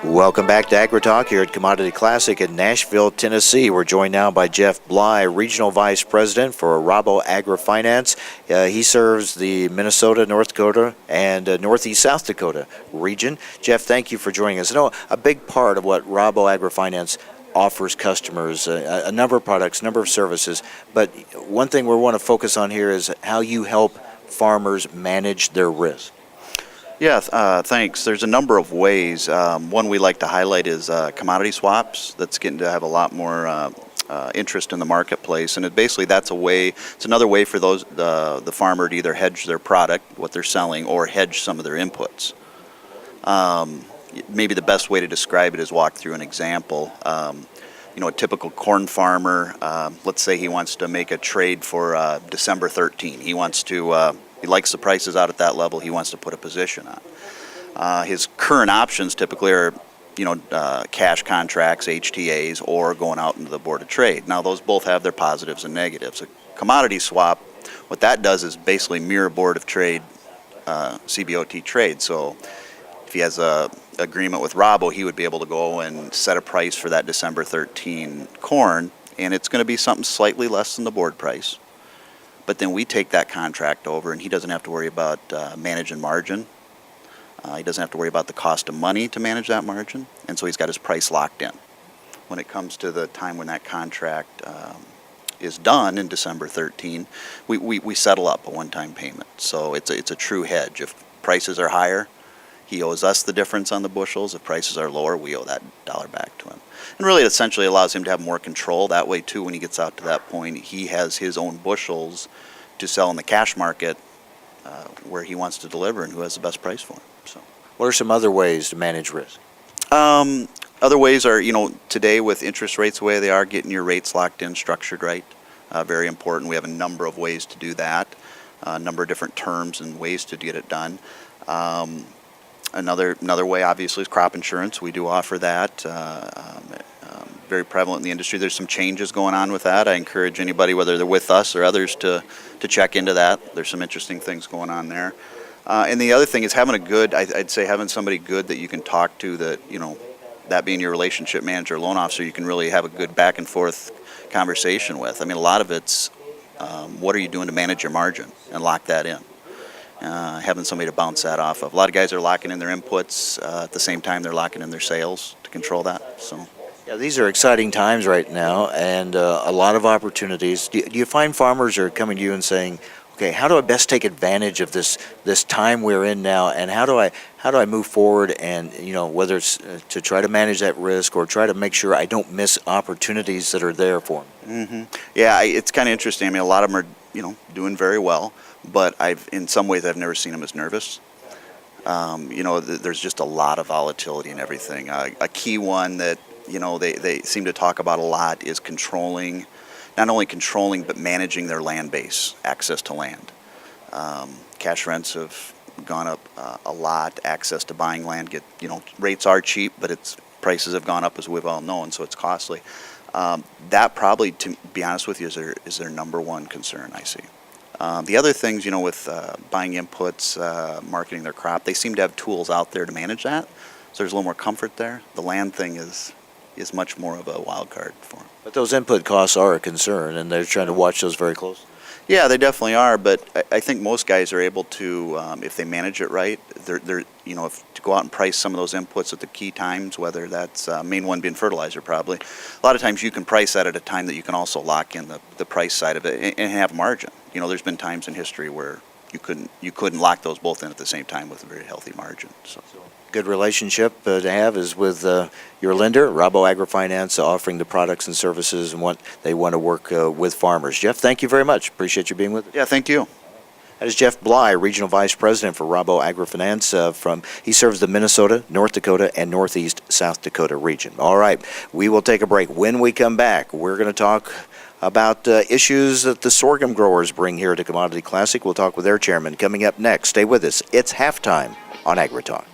Welcome back to AgriTalk here at Commodity Classic in Nashville, Tennessee. We're joined now by Jeff Bly, Regional Vice President for Rabo AgriFinance. He serves the Minnesota, North Dakota, and Northeast South Dakota region. Jeff, thank you for joining us. I know a big part of what Rabo AgriFinance offers customers, a number of products, a number of services, but one thing we want to focus on here is how you help farmers manage their risk. Yeah, thanks. There's a number of ways. One we like to highlight is commodity swaps. That's getting to have a lot more interest in the marketplace, and that's a way. It's another way for the farmer to either hedge their product, what they're selling, or hedge some of their inputs. Maybe the best way to describe it is walk through an example. A typical corn farmer. Let's say he wants to make a trade for December 13. He wants to. He likes the prices out at that level. He wants to put a position on. His current options typically are, cash contracts, HTAs, or going out into the board of trade. Now, those both have their positives and negatives. A commodity swap, what that does is basically mirror board of trade, CBOT trade. So if he has a agreement with Rabo, he would be able to go and set a price for that December 13 corn, and it's going to be something slightly less than the board price. But then we take that contract over, and he doesn't have to worry about managing margin. He doesn't have to worry about the cost of money to manage that margin, and so he's got his price locked in. When it comes to the time when that contract is done in December 13, we settle up a one-time payment. So it's a true hedge. If prices are higher, he owes us the difference on the bushels. If prices are lower, we owe that dollar back to him. And really, it essentially allows him to have more control. That way, too, when he gets out to that point, he has his own bushels to sell in the cash market where he wants to deliver and who has the best price for him. So, what are some other ways to manage risk? Other ways are, today with interest rates the way they are, getting your rates locked in, structured right. Very important. We have a number of ways to do that, a number of different terms and ways to get it done. Another way, obviously, is crop insurance. We do offer that. Very prevalent in the industry. There's some changes going on with that. I encourage anybody, whether they're with us or others, to check into that. There's some interesting things going on there. And the other thing is having I'd say having somebody good that you can talk to, that, that being your relationship manager, loan officer, you can really have a good back and forth conversation with. I mean, a lot of it's what are you doing to manage your margin and lock that in. Having somebody to bounce that off of. A lot of guys are locking in their inputs at the same time they're locking in their sales to control that. So, yeah, these are exciting times right now, and a lot of opportunities. Do you find farmers are coming to you and saying, "Okay, how do I best take advantage of this time we're in now, and how do I move forward?" And whether it's to try to manage that risk or try to make sure I don't miss opportunities that are there for them. Mm-hmm. Yeah, it's kind of interesting. I mean, a lot of them are doing very well. But in some ways, I've never seen them as nervous. There's just a lot of volatility in everything. A key one that, they seem to talk about a lot is not only controlling, but managing their land base, access to land. Cash rents have gone up a lot. Access to buying land, rates are cheap, but prices have gone up, as we've all known, so it's costly. That probably, to be honest with you, is their number one concern I see. The other things, with buying inputs, marketing their crop, they seem to have tools out there to manage that. So there's a little more comfort there. The land thing is much more of a wild card for them. But those input costs are a concern, and they're trying to watch those very closely. Yeah, they definitely are. But I think most guys are able to, if they manage it right, to go out and price some of those inputs at the key times, whether that's main one being fertilizer, probably. A lot of times you can price that at a time that you can also lock in the price side of it and have margin. There's been times in history where you couldn't lock those both in at the same time with a very healthy margin. So. Good relationship to have is with your lender, Rabo AgriFinance, offering the products and services and what they want to work with farmers. Jeff, thank you very much. Appreciate you being with us. Yeah, thank you. That is Jeff Bly, Regional Vice President for Rabo AgriFinance. He serves the Minnesota, North Dakota, and Northeast South Dakota region. All right, we will take a break. When we come back, we're going to talk about issues that the sorghum growers bring here to Commodity Classic. We'll talk with their chairman coming up next. Stay with us. It's halftime on AgriTalk.